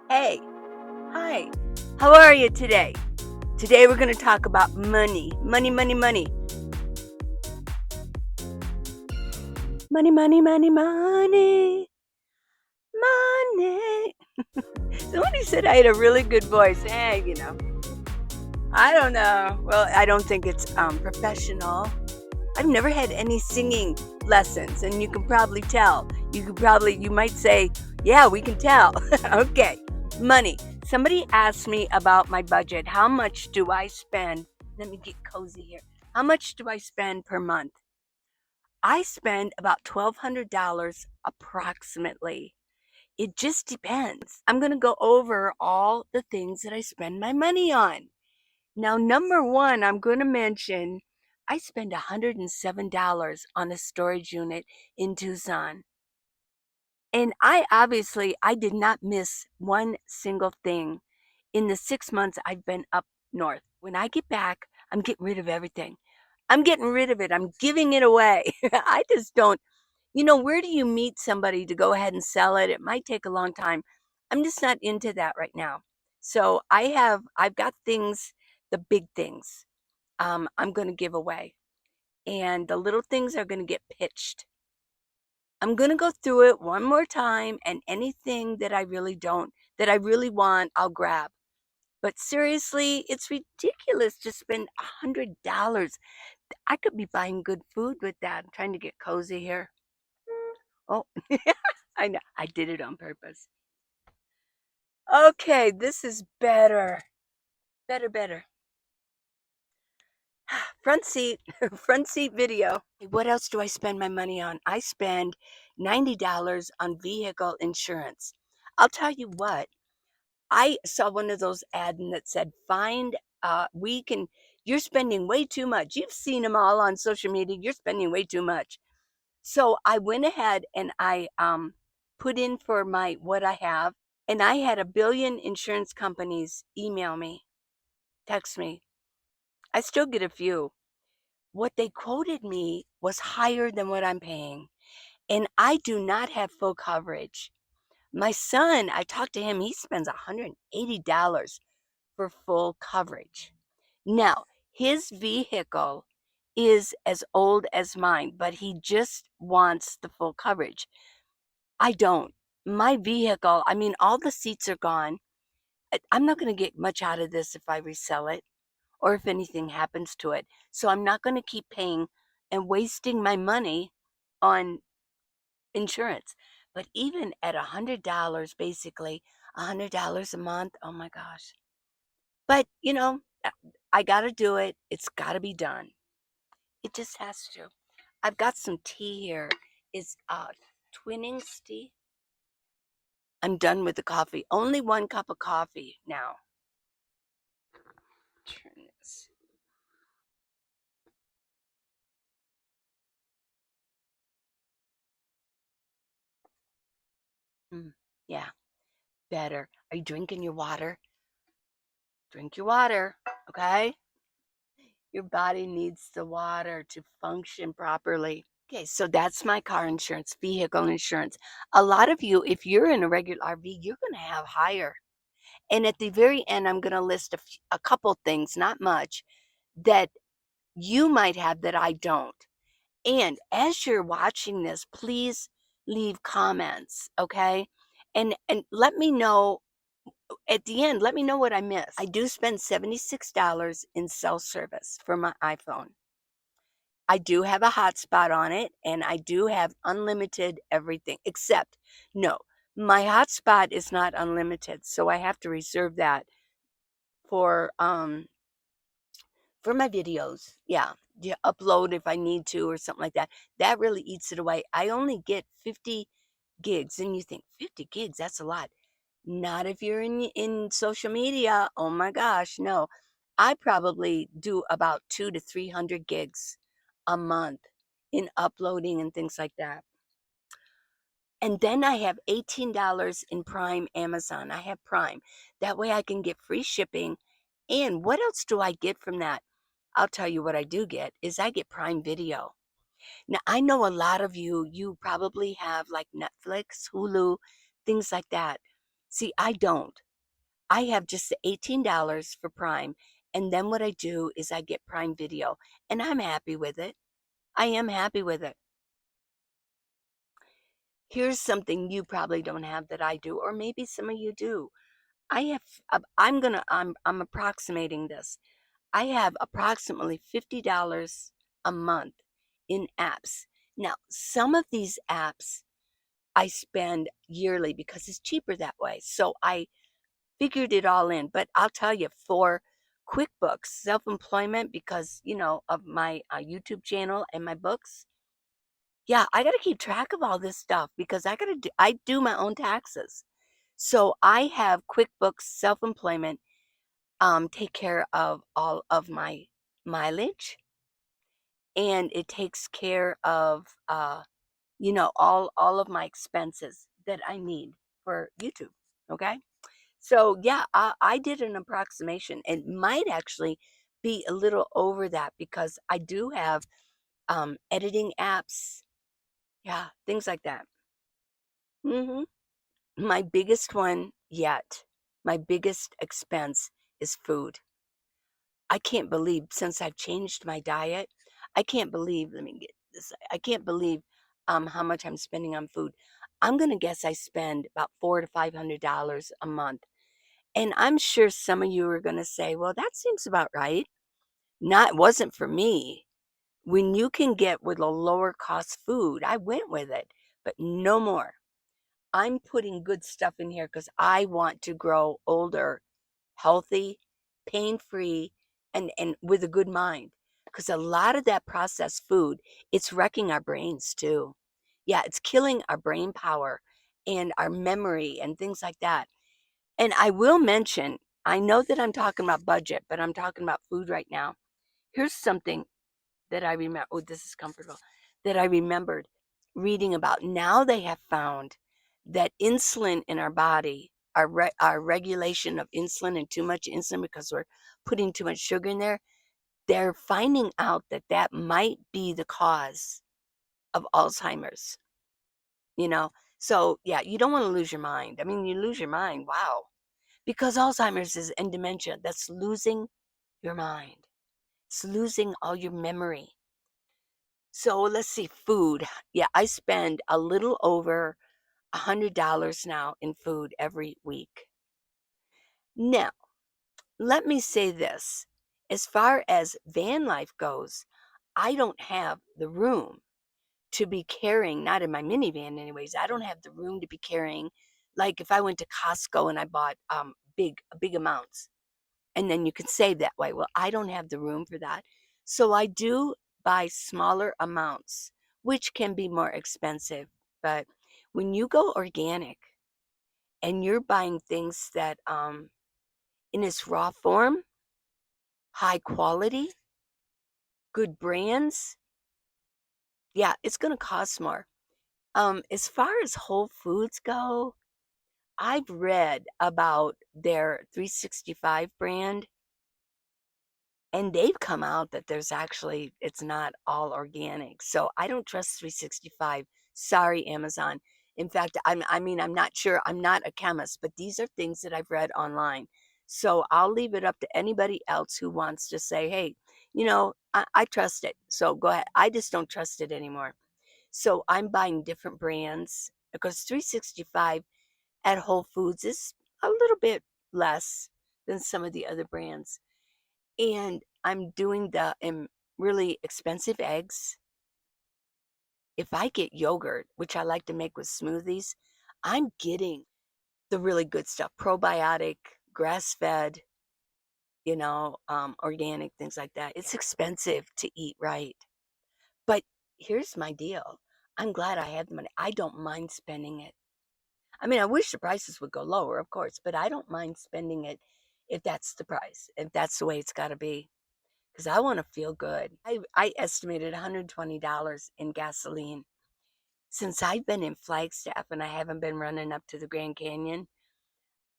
Hey, hi, how are you today? Today we're going to talk about money. Money, money, money. Money, money, money, money, money. Somebody said I had a really good voice. I don't know. Well, I don't think it's professional. I've never had any singing lessons, and you can probably tell. You might say, yeah, we can tell. Okay, money. Somebody asked me about my budget. How much do I spend? Let me get cozy here. How much do I spend per month? I spend about $1,200 approximately. It just depends. I'm going to go over all the things that I spend my money on. Now, number one, I'm going to mention I spend $107 on a storage unit in Tucson. And I did not miss one single thing in the 6 months I've been up north. When I get back, I'm getting rid of everything. I'm getting rid of it. I'm giving it away. I just don't, where do you meet somebody to go ahead and sell it? It might take a long time. I'm just not into that right now. So I've got things, the big things, I'm going to give away. And the little things are going to get pitched. I'm going to go through it one more time, and anything that that I really want, I'll grab. But seriously, it's ridiculous to spend $100. I could be buying good food with that. I'm trying to get cozy here. Oh, I know. I did it on purpose. Okay, this is better. Better, better. Front seat, front seat video. What else do I spend my money on? I spend $90 on vehicle insurance. I'll tell you what, I saw one of those ads that said, you're spending way too much. You've seen them all on social media. You're spending way too much. So I went ahead and I put in for what I have. And I had a billion insurance companies email me, text me. I still get a few. What they quoted me was higher than what I'm paying. And I do not have full coverage. My son, I talked to him, he spends $180 for full coverage. Now, his vehicle is as old as mine, but he just wants the full coverage. I don't. My vehicle, I mean, all the seats are gone. I'm not going to get much out of this if I resell it or if anything happens to it. So I'm not going to keep paying and wasting my money on insurance. But even at $100, basically $100 a month, oh my gosh. But I got to do it. It's got to be done. It just has to. I've got some tea here. It's Twinnings tea. I'm done with the coffee. Only one cup of coffee now. Turn this. Yeah, better. Are you drinking your water? Drink your water, okay? Your body needs the water to function properly. Okay, so that's my car insurance, vehicle insurance. A lot of you, if you're in a regular RV, you're going to have higher. And at the very end, I'm going to list a couple things, not much, that you might have that I don't. And as you're watching this, please leave comments, okay? And let me know at the end, let me know what I missed. I do spend $76 in cell service for my iPhone. I do have a hotspot on it, and I do have unlimited everything, except, no, my hotspot is not unlimited, so I have to reserve that for my videos. Yeah, upload if I need to or something like that. That really eats it away. I only get 50 gigs, and you think 50 gigs, that's a lot. Not if you're in social media. Oh my gosh, no. I probably do about 2 to 300 gigs a month in uploading and things like that. And then I have $18 in Prime Amazon. I have Prime. That way I can get free shipping. And what else do I get from that? I'll tell you what I do get is I get Prime Video. Now, I know a lot of you probably have like Netflix, Hulu, things like that. See, I don't. I have just the $18 for Prime, and then what I do is I get Prime Video, and I'm happy with it. I am happy with it. Here's something you probably don't have that I do, or maybe some of you do. I have I'm approximating this. I have approximately $50 a month in apps. Now, some of these apps I spend yearly because it's cheaper that way. So I figured it all in. But I'll tell you, for QuickBooks, self-employment, because, of my YouTube channel and my books, yeah, I got to keep track of all this stuff because I do my own taxes. So I have QuickBooks self-employment take care of all of my mileage, and it takes care of all of my expenses that I need for YouTube. Okay. So yeah, I did an approximation. It might actually be a little over that because I do have editing apps. Yeah, things like that. hmm My biggest one yet, my biggest expense is food. I can't believe since I've changed my diet, I can't believe, let me get this, I can't believe how much I'm spending on food. I'm gonna guess I spend about $400 to $500 a month. And I'm sure some of you are gonna say, well, that seems about right. Not it wasn't for me. When you can get with a lower cost food, I went with it, but no more. I'm putting good stuff in here because I want to grow older, healthy, pain-free, and with a good mind. Because a lot of that processed food, it's wrecking our brains too. Yeah, it's killing our brain power and our memory and things like that. And I will mention, I know that I'm talking about budget, but I'm talking about food right now. Here's something that I remember. Oh, this is comfortable. That I remembered reading about. Now they have found that insulin in our body, our regulation of insulin and too much insulin because we're putting too much sugar in there, they're finding out that that might be the cause of Alzheimer's, you know? So, yeah, you don't want to lose your mind. I mean, you lose your mind. Wow. Because Alzheimer's is and dementia, that's losing your mind. It's losing all your memory. So let's see, food. Yeah, I spend a little over $100 now in food every week. Now, let me say this. As far as van life goes, I don't have the room to be carrying, not in my minivan anyways, I don't have the room to be carrying, like if I went to Costco and I bought big amounts. And then you can save that way. Well, I don't have the room for that. So I do buy smaller amounts, which can be more expensive. But when you go organic and you're buying things that in its raw form, high quality, good brands, yeah, it's going to cost more. As far as Whole Foods go, I've read about their 365 brand. And they've come out that there's actually it's not all organic. So I don't trust 365. Sorry, Amazon. In fact, I'm not sure. I'm not a chemist, but these are things that I've read online. So I'll leave it up to anybody else who wants to say, hey, I trust it. So go ahead. I just don't trust it anymore. So I'm buying different brands because 365 at Whole Foods is a little bit less than some of the other brands. And I'm doing the really expensive eggs. If I get yogurt, which I like to make with smoothies, I'm getting the really good stuff, probiotic, grass fed, organic, things like that. It's expensive to eat right. But here's my deal. I'm glad I had the money. I don't mind spending it. I mean, I wish the prices would go lower, of course, but I don't mind spending it if that's the price, if that's the way it's got to be. Because I want to feel good. I estimated $120 in gasoline. Since I've been in Flagstaff and I haven't been running up to the Grand Canyon,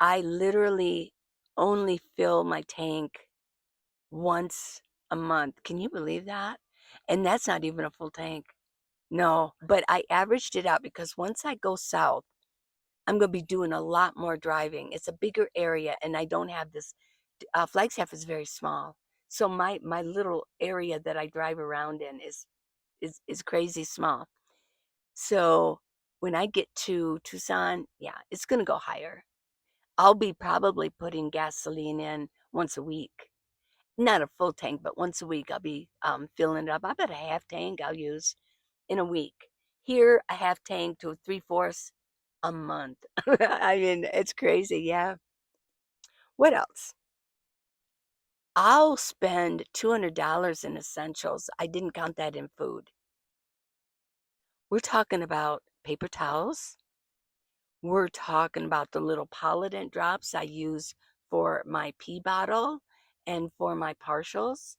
I literally only fill my tank once a month. Can you believe that? And that's not even a full tank. No, but I averaged it out because once I go south, I'm going to be doing a lot more driving. It's a bigger area, and I don't have this. Flagstaff is very small, so my little area that I drive around in is crazy small. So when I get to Tucson, yeah, it's going to go higher. I'll be probably putting gasoline in once a week. Not a full tank, but once a week I'll be filling it up. I bet a half tank I'll use in a week. Here, a half tank to three-fourths a month. I mean, it's crazy. Yeah. What else? I'll spend $200 in essentials. I didn't count that in food. We're talking about paper towels. We're talking about the little polydent drops I use for my pee bottle and for my partials.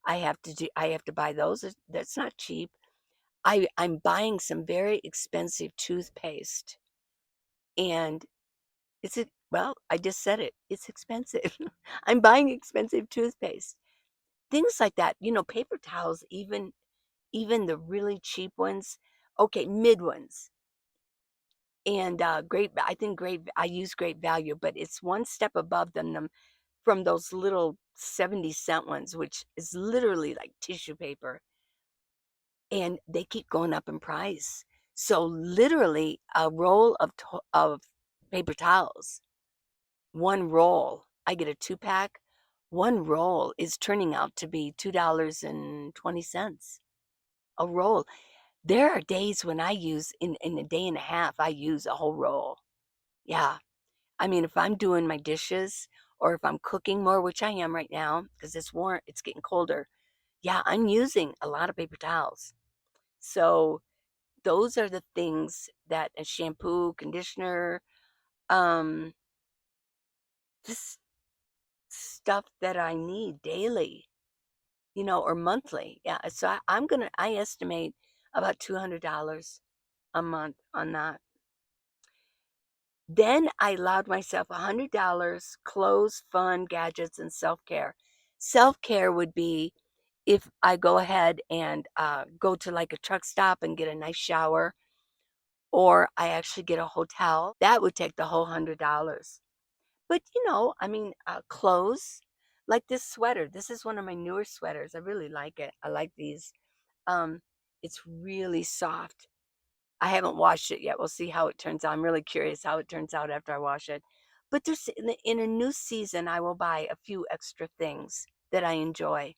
I have to buy those. That's not cheap. I'm buying some very expensive toothpaste, and well, I just said it. It's expensive. I'm buying expensive toothpaste. Things like that. Paper towels, even the really cheap ones, okay, mid ones. And great, I think I use Great Value, but it's one step above them from those little 70-cent ones, which is literally like tissue paper. And they keep going up in price. So literally a roll of paper towels, one roll, I get a 2-pack, one roll is turning out to be $2.20 a roll. There are days when I use in a day and a half, I use a whole roll. Yeah. I mean, if I'm doing my dishes or if I'm cooking more, which I am right now because it's getting colder. Yeah, I'm using a lot of paper towels. So those are the things that a shampoo, conditioner, um, just stuff that I need daily, or monthly. Yeah. So I estimate about $200 a month on that. Then I allowed myself $100 clothes, fun, gadgets, and self care. Self care would be if I go ahead and go to like a truck stop and get a nice shower, or I actually get a hotel. That would take the whole $100. But I mean, clothes like this sweater. This is one of my newer sweaters. I really like it. I like these. Um, it's really soft. I haven't washed it yet. We'll see how it turns out. I'm really curious how it turns out after I wash it. But there's in a new season, I will buy a few extra things that I enjoy.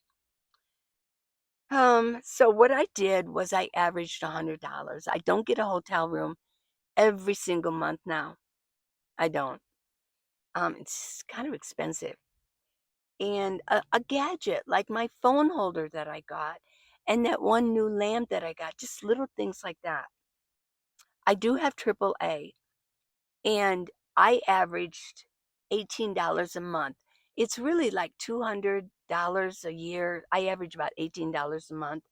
So what I did was I averaged $100. I don't get a hotel room every single month now. I don't. It's kind of expensive. And a gadget like my phone holder that I got, and that one new lamp that I got, just little things like that. I do have AAA, and I averaged $18 a month. It's really like $200 a year. I average about $18 a month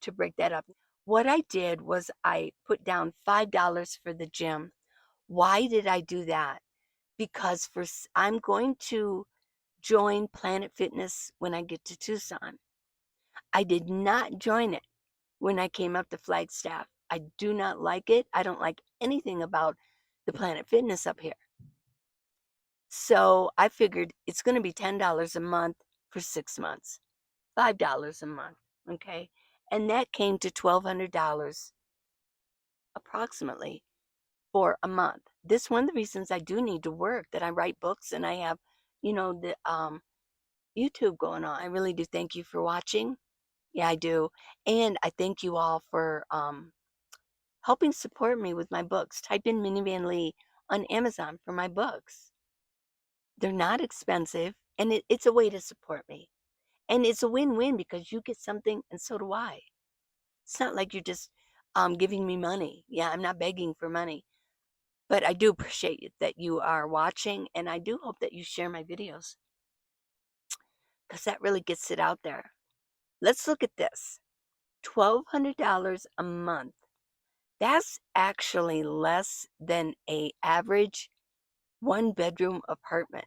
to break that up. What I did was I put down $5 for the gym. Why did I do that? Because I'm going to join Planet Fitness when I get to Tucson. I did not join it when I came up to Flagstaff. I do not like it. I don't like anything about the Planet Fitness up here. So I figured it's going to be $10 a month for 6 months, $5 a month. Okay. And that came to $1,200 approximately for a month. This one of the reasons I do need to work, that I write books and I have, the YouTube going on. I really do thank you for watching. Yeah, I do. And I thank you all for helping support me with my books. Type in Minivan Lee on Amazon for my books. They're not expensive, and it's a way to support me. And it's a win-win because you get something and so do I. It's not like you're just giving me money. Yeah, I'm not begging for money. But I do appreciate it that you are watching, and I do hope that you share my videos because that really gets it out there. Let's look at this. $1,200 a month. That's actually less than a average one-bedroom apartment.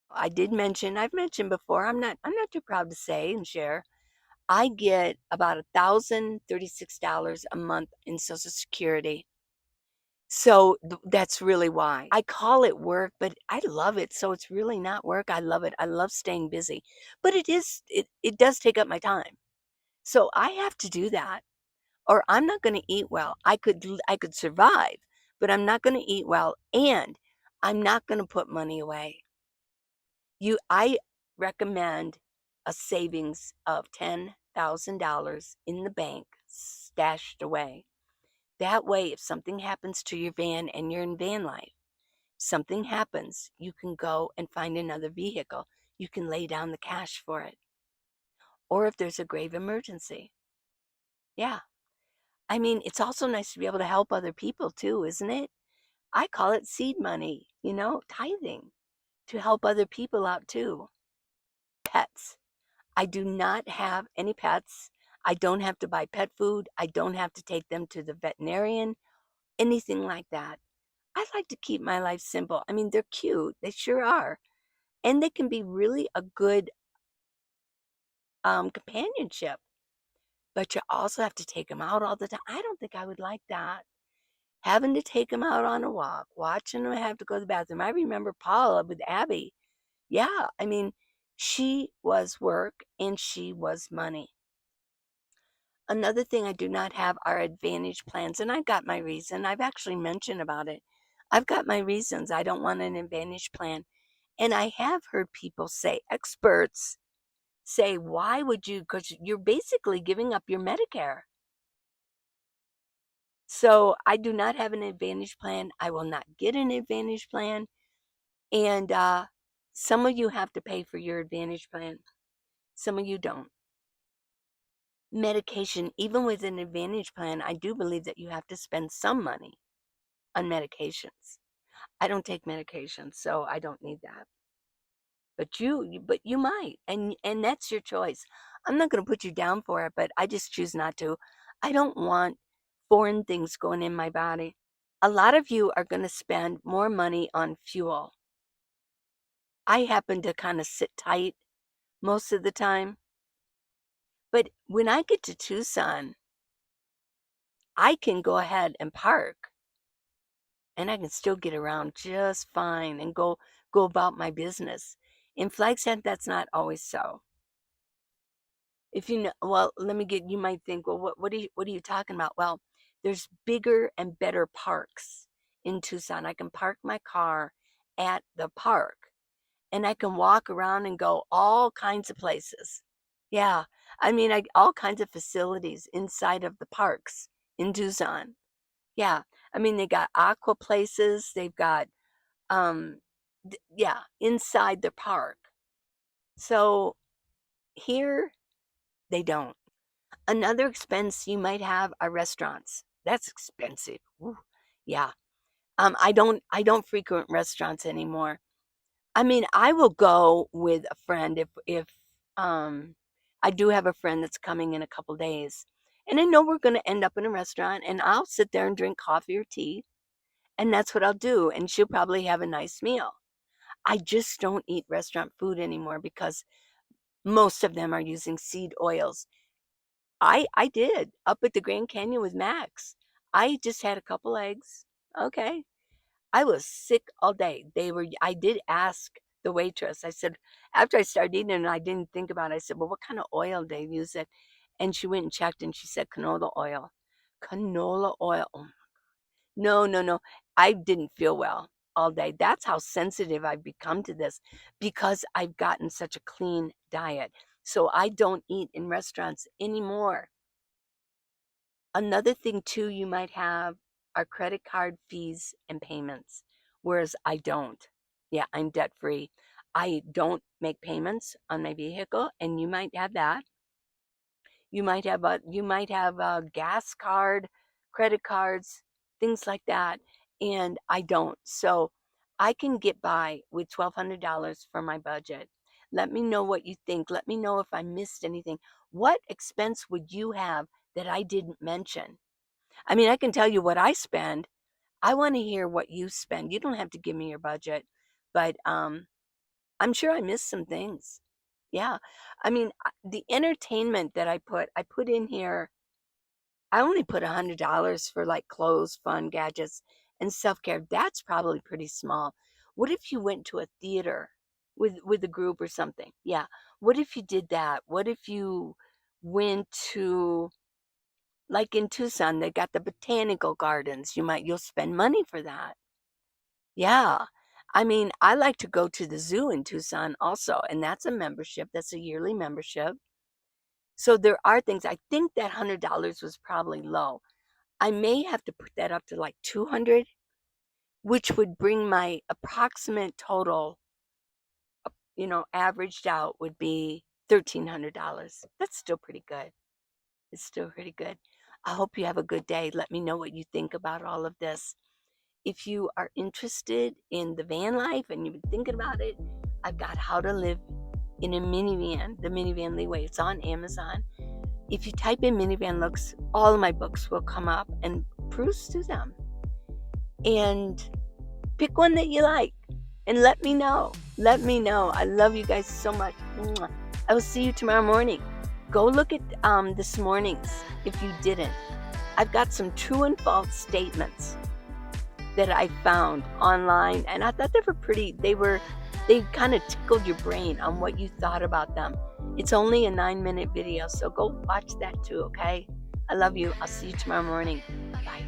I've mentioned before, I'm not too proud to say and share. I get about $1,036 a month in Social Security. So that's really why. I call it work, but I love it. So it's really not work. I love it. I love staying busy. But it does take up my time. So I have to do that or I'm not going to eat well. I could survive, but I'm not going to eat well and I'm not going to put money away. I recommend a savings of $10,000 in the bank stashed away. That way, if something happens to your van and you're in van life, something happens, you can go and find another vehicle. You can lay down the cash for it. Or if there's a grave emergency. Yeah. I mean, it's also nice to be able to help other people too, isn't it? I call it seed money, tithing to help other people out too. Pets. I do not have any pets. I don't have to buy pet food. I don't have to take them to the veterinarian, anything like that. I like to keep my life simple. I mean, they're cute. They sure are. And they can be really a good companionship. But you also have to take them out all the time. I don't think I would like that. Having to take them out on a walk, watching them have to go to the bathroom. I remember Paula with Abby. Yeah, I mean, she was work and she was money. Another thing I do not have are advantage plans, and I've got my reason. I've actually mentioned about it. I've got my reasons. I don't want an advantage plan. And I have heard people say, experts say, why would you? Because you're basically giving up your Medicare. So I do not have an advantage plan. I will not get an advantage plan. And some of you have to pay for your advantage plan, some of you don't. Medication, even with an advantage plan, I do believe that you have to spend some money on medications. I don't take medications, so I don't need that. But you might, and that's your choice. I'm not going to put you down for it, but I just choose not to. I don't want foreign things going in my body. A lot of you are going to spend more money on fuel. I happen to kind of sit tight most of the time, but when I get to Tucson, I can go ahead and park and I can still get around just fine and go about my business. In Flagstaff, that's not always so. If you know, well, let me get. You might think, well, what are you talking about? Well, there's bigger and better parks in Tucson. I can park my car at the park, and I can walk around and go all kinds of places. Yeah, I mean, all kinds of facilities inside of the parks in Tucson. Yeah, I mean, they got aqua places. They've got yeah, inside the park. So here they don't. Another expense you might have are restaurants. That's expensive. Ooh, yeah. I don't frequent restaurants anymore. I mean, I will go with a friend if um I do have a friend that's coming in a couple days. And I know we're going to end up in a restaurant and I'll sit there and drink coffee or tea and that's what I'll do and she'll probably have a nice meal. I just don't eat restaurant food anymore because most of them are using seed oils. I did up at the Grand Canyon with Max. I just had a couple eggs. Okay. I was sick all day. I did ask the waitress. I said, after I started eating and I didn't think about it, I said, well, what kind of oil do they use it? And she went and checked and she said canola oil. Canola oil. Oh, no, no, no. I didn't feel well all day. That's how sensitive I've become to this because I've gotten such a clean diet. So I don't eat in restaurants anymore. Another thing too you might have are credit card fees and payments, whereas I don't. Yeah, I'm debt free. I don't make payments on my vehicle, and you might have that. You might have a gas card, credit cards, things like that, and I don't. So I can get by with $1,200 for my budget. Let me know what you think. Let me know if I missed anything. What expense would you have that I didn't mention? I mean, I can tell you what I spend. I want to hear what you spend. You don't have to give me your budget, but I'm sure I missed some things. Yeah. I mean, the entertainment that I put in here, I only put $100 for like clothes, fun, gadgets, and self-care, that's probably pretty small. What if you went to a theater with a group or something? Yeah. What if you did that? What if you went to, like in Tucson, they got the botanical gardens. You'll spend money for that. Yeah. I mean, I like to go to the zoo in Tucson also, and that's a membership. That's a yearly membership. So there are things. I think that $100 was probably low. I may have to put that up to like 200, which would bring my approximate total, averaged out would be $1,300. That's still pretty good. It's still pretty good. I hope you have a good day. Let me know what you think about all of this. If you are interested in the van life and you've been thinking about it, I've got How to Live in a Minivan, the Minivan Lee Way. It's on Amazon. If you type in Minivan looks, all of my books will come up, and peruse through them. And pick one that you like and let me know. Let me know. I love you guys so much. I will see you tomorrow morning. Go look at this morning's if you didn't. I've got some true and false statements that I found online, and I thought they were pretty. They kind of tickled your brain on what you thought about them. It's only a 9-minute video, so go watch that too, okay? I love you. I'll see you tomorrow morning. Bye.